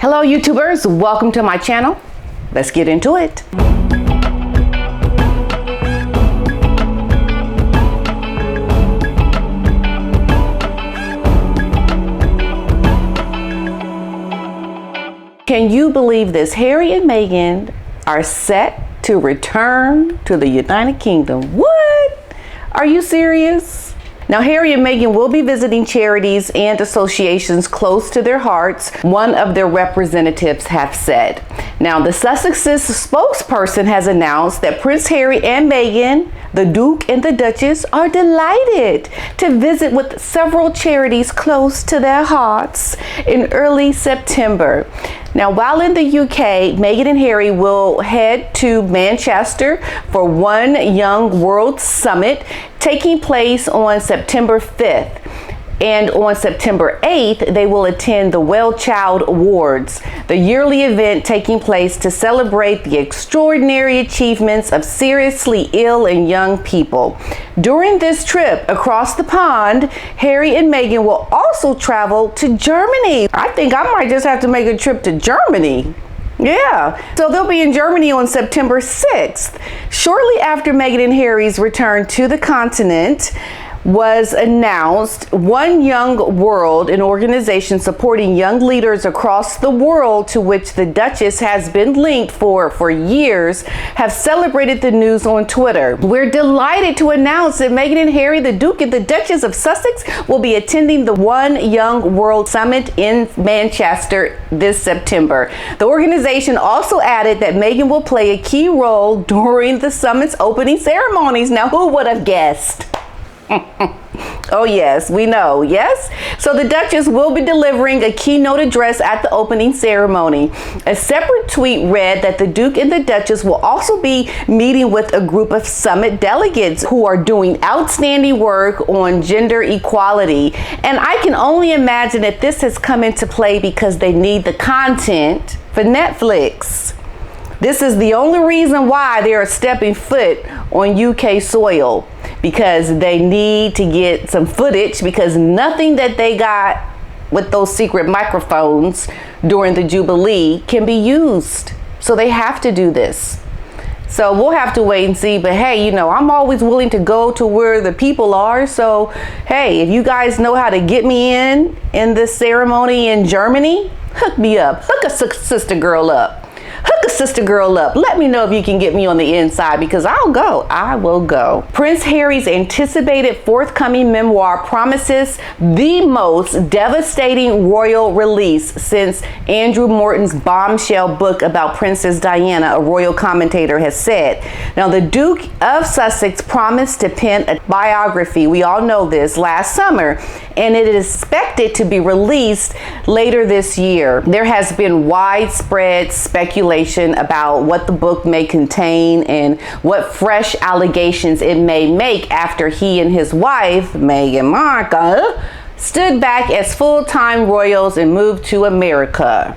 Hello YouTubers, welcome to my channel. Let's get into it. Can you believe this? Harry and Meghan are set to return to the United Kingdom. What? Are you serious? Now, Harry and Meghan will be visiting charities and associations close to their hearts, one of their representatives have said. Now, the Sussexes spokesperson has announced that Prince Harry and Meghan, the Duke and the Duchess, are delighted to visit with several charities close to their hearts in early September. Now, while in the UK, Meghan and Harry will head to Manchester for One Young World Summit taking place on September 5th. And on September 8th, they will attend the Well Child Awards, the yearly event taking place to celebrate the extraordinary achievements of seriously ill and young people. During this trip across the pond, Harry and Meghan will also travel to Germany. I think I might just have to make a trip to Germany. Yeah, so they'll be in Germany on September 6th. Shortly after Meghan and Harry's return to the continent was announced, One Young World, an organization supporting young leaders across the world to which the Duchess has been linked for years, have celebrated the news on Twitter. We're delighted to announce that Meghan and Harry, the Duke and the Duchess of Sussex, will be attending the One Young World Summit in Manchester this September. The organization also added that Meghan will play a key role during the summit's opening ceremonies. Now, who would have guessed? Oh yes, we know, yes? So the Duchess will be delivering a keynote address at the opening ceremony. A separate tweet read that the Duke and the Duchess will also be meeting with a group of summit delegates who are doing outstanding work on gender equality. And I can only imagine that this has come into play because they need the content for Netflix. This is the only reason why they are stepping foot on UK soil, because they need to get some footage, because nothing that they got with those secret microphones during the Jubilee can be used. So they have to do this. So we'll have to wait and see. But hey, you know, I'm always willing to go to where the people are. So hey, if you guys know how to get me in this ceremony in Germany, hook me up. Hook a sister girl up. Hook a sister girl up. Let me know if you can get me on the inside, because I'll go. I will go. Prince Harry's anticipated forthcoming memoir promises the most devastating royal release since Andrew Morton's bombshell book about Princess Diana, a royal commentator has said. Now, the Duke of Sussex promised to pen a biography, we all know this, last summer, and it is expected to be released later this year. There has been widespread speculation about what the book may contain and what fresh allegations it may make after he and his wife, Meghan Markle, stood back as full-time royals and moved to America.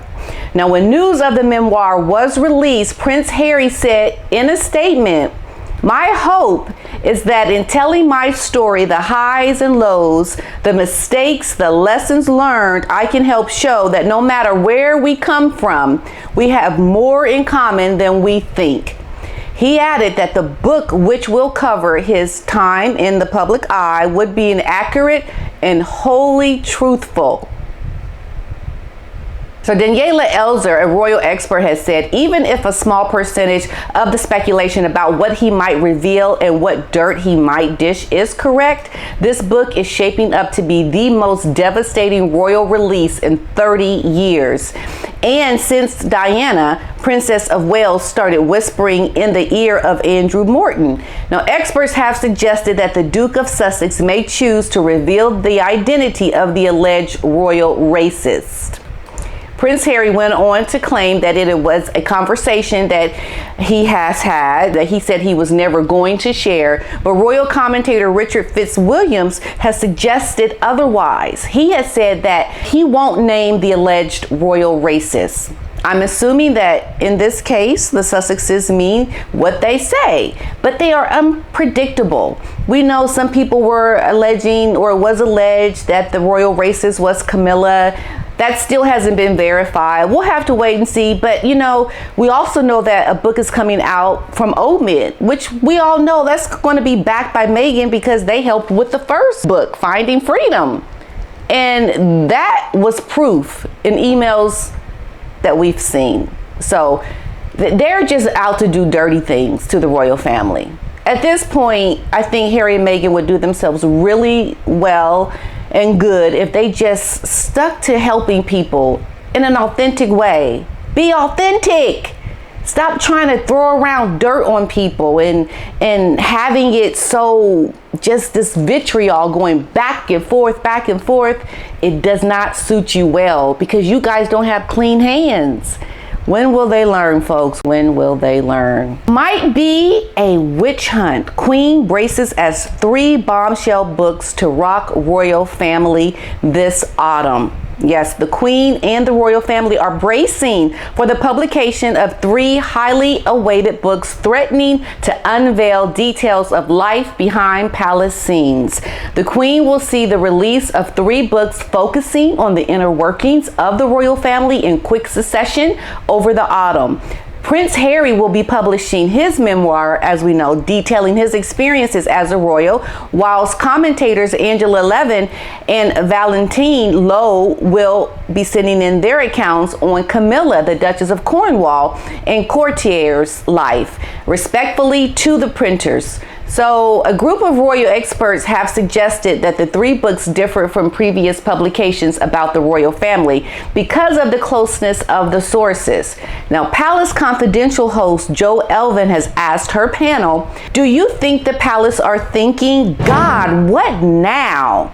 Now, when news of the memoir was released, Prince Harry said in a statement, "My hope is that in telling my story, the highs and lows, the mistakes, the lessons learned, I can help show that no matter where we come from, we have more in common than we think." He added that the book, which will cover his time in the public eye, would be accurate and wholly truthful. So Daniela Elzer, a royal expert, has said, even if a small percentage of the speculation about what he might reveal and what dirt he might dish is correct, this book is shaping up to be the most devastating royal release in 30 years. And since Diana, Princess of Wales, started whispering in the ear of Andrew Morton. Now, experts have suggested that the Duke of Sussex may choose to reveal the identity of the alleged royal racist. Prince Harry went on to claim that it was a conversation that he has had, that he said he was never going to share, but royal commentator Richard Fitzwilliams has suggested otherwise. He has said that he won't name the alleged royal racist. I'm assuming that in this case, the Sussexes mean what they say, but they are unpredictable. We know some people were alleging, or it was alleged, that the royal racist was Camilla. That still hasn't been verified. We'll have to wait and see. But, we also know that a book is coming out from Omid, which we all know that's going to be backed by Meghan because they helped with the first book, Finding Freedom. And that was proof in emails that we've seen. So they're just out to do dirty things to the royal family. At this point, I think Harry and Meghan would do themselves really well and good if they just stuck to helping people in an authentic way. Be authentic. Stop trying to throw around dirt on people and having it so just this vitriol going back and forth. It does not suit you well because you guys don't have clean hands. When will they learn, folks? When will they learn? Might be a witch hunt. Queen braces as 3 bombshell books to rock royal family this autumn. Yes, the Queen and the royal family are bracing for the publication of 3 highly awaited books threatening to unveil details of life behind palace scenes. The Queen will see the release of 3 books focusing on the inner workings of the royal family in quick succession over the autumn. Prince Harry will be publishing his memoir, as we know, detailing his experiences as a royal, whilst commentators Angela Levin and Valentine Lowe will be sending in their accounts on Camilla, the Duchess of Cornwall, and Courtier's life, respectfully to the printers. So a group of royal experts have suggested that the 3 books differ from previous publications about the royal family because of the closeness of the sources. Now, Palace Confidential host Jo Elvin has asked her panel, do you think the palace are thinking, God, what now?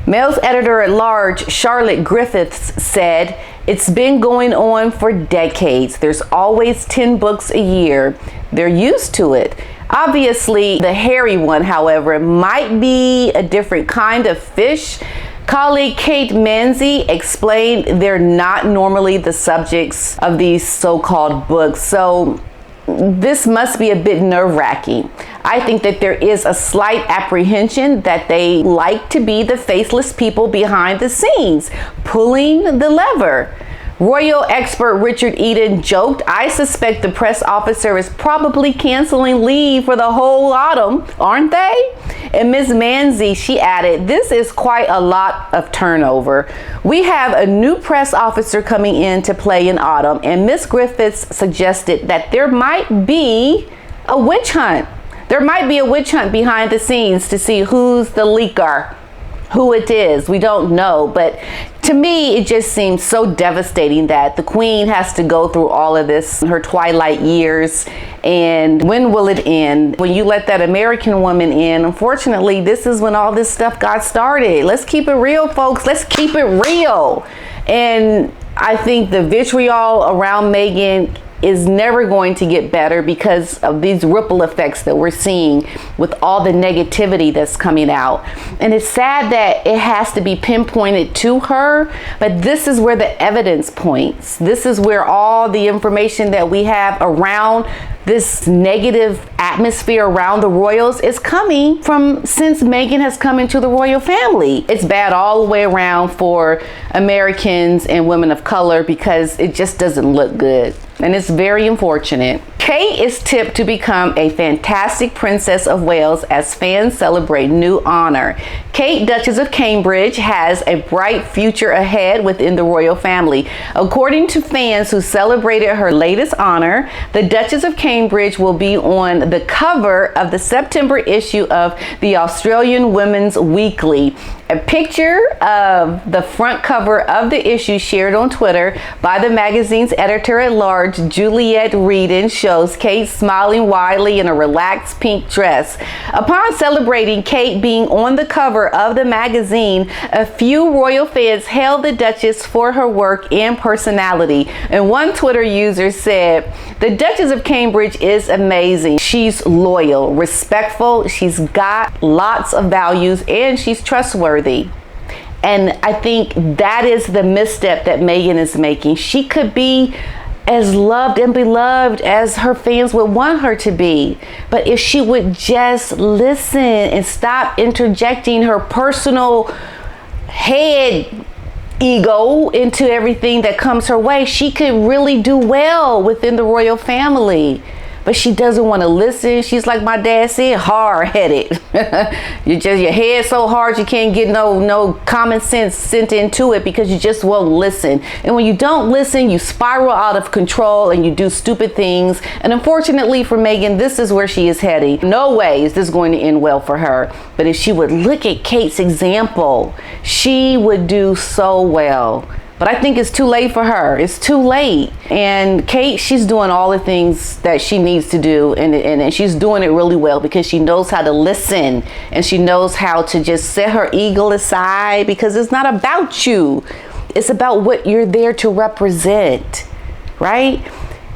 Mail's editor-at-large Charlotte Griffiths said, it's been going on for decades. There's always 10 books a year. They're used to it. Obviously, the Harry one, however, might be a different kind of fish. Colleague Kate Manzi explained they're not normally the subjects of these so-called books, so this must be a bit nerve-wracking. I think that there is a slight apprehension that they like to be the faceless people behind the scenes, pulling the lever. Royal expert Richard Eden joked, I suspect the press officer is probably canceling leave for the whole autumn, aren't they? And Ms. Manzi, she added, this is quite a lot of turnover. We have a new press officer coming in to play in autumn, and Ms. Griffiths suggested that there might be a witch hunt. There might be a witch hunt behind the scenes to see who's the leaker, who it is. We don't know, but to me, it just seems so devastating that the Queen has to go through all of this in her twilight years. And when will it end? When you let that American woman in, unfortunately, this is when all this stuff got started. Let's keep it real, folks. Let's keep it real. And I think the vitriol around Meghan is never going to get better because of these ripple effects that we're seeing with all the negativity that's coming out. And it's sad that it has to be pinpointed to her, but this is where the evidence points. This is where all the information that we have around this negative atmosphere around the royals is coming from since Meghan has come into the royal family. It's bad all the way around for Americans and women of color because it just doesn't look good. And it's very unfortunate. Kate is tipped to become a fantastic Princess of Wales as fans celebrate new honor. Kate, Duchess of Cambridge, has a bright future ahead within the royal family. According to fans who celebrated her latest honor, the Duchess of Cambridge will be on the cover of the September issue of the Australian Women's Weekly. A picture of the front cover of the issue shared on Twitter by the magazine's editor-at-large, Juliet Reedon, shows Kate smiling widely in a relaxed pink dress. Upon celebrating Kate being on the cover of the magazine, a few royal fans hailed the Duchess for her work and personality. And one Twitter user said, "The Duchess of Cambridge is amazing. She's loyal, respectful, she's got lots of values, and she's trustworthy." And I think that is the misstep that Meghan is making. She could be as loved and beloved as her fans would want her to be. But if she would just listen and stop interjecting her personal head ego into everything that comes her way, she could really do well within the royal family. But she doesn't want to listen. She's like my dad said, hard-headed. Your head so hard you can't get no common sense sent into it because you just won't listen. And when you don't listen, you spiral out of control and you do stupid things. And unfortunately for Meghan, this is where she is heading. No way is this going to end well for her. But if she would look at Kate's example, she would do so well. But I think it's too late for her. It's too late. And Kate, she's doing all the things that she needs to do. And she's doing it really well because she knows how to listen. And she knows how to just set her ego aside because it's not about you. It's about what you're there to represent, right?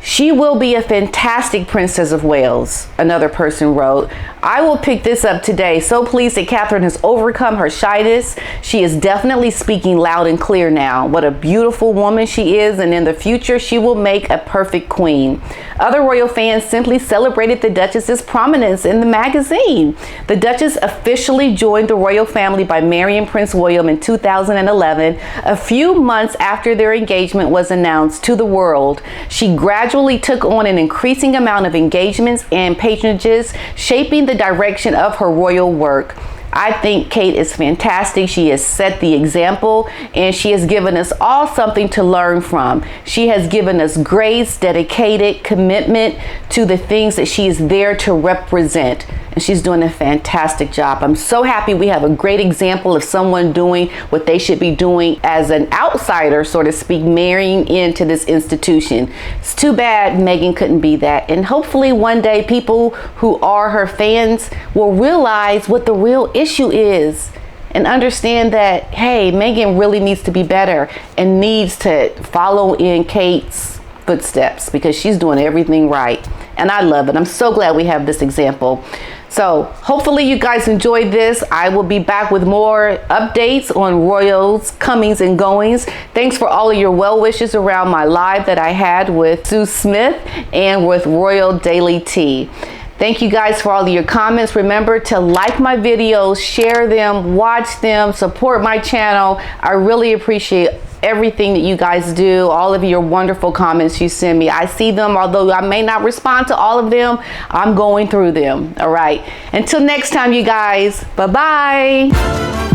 She will be a fantastic Princess of Wales, another person wrote. I will pick this up today. So pleased that Catherine has overcome her shyness. She is definitely speaking loud and clear now. What a beautiful woman she is, and in the future, she will make a perfect queen. Other royal fans simply celebrated the Duchess's prominence in the magazine. The Duchess officially joined the royal family by marrying Prince William in 2011, a few months after their engagement was announced to the world. She gradually took on an increasing amount of engagements and patronages, shaping the direction of her royal work. I think Kate is fantastic. She has set the example and she has given us all something to learn from. She has given us grace, dedicated commitment to the things that she is there to represent. And she's doing a fantastic job. I'm so happy we have a great example of someone doing what they should be doing as an outsider, so to speak, marrying into this institution. It's too bad Meghan couldn't be that. And hopefully one day people who are her fans will realize what the real issue is and understand that, hey, Meghan really needs to be better and needs to follow in Kate's footsteps because she's doing everything right. And I love it. I'm so glad we have this example. So hopefully you guys enjoyed this. I will be back with more updates on royals comings and goings. Thanks for all of your well wishes around my live that I had with Sue Smith and with Royal Daily Tea. Thank you guys for all of your comments. Remember to like my videos, share them, watch them, support my channel. I really appreciate everything that you guys do, all of your wonderful comments you send me. I see them, although I may not respond to all of them. I'm going through them. All right. Until next time, you guys. Bye-bye.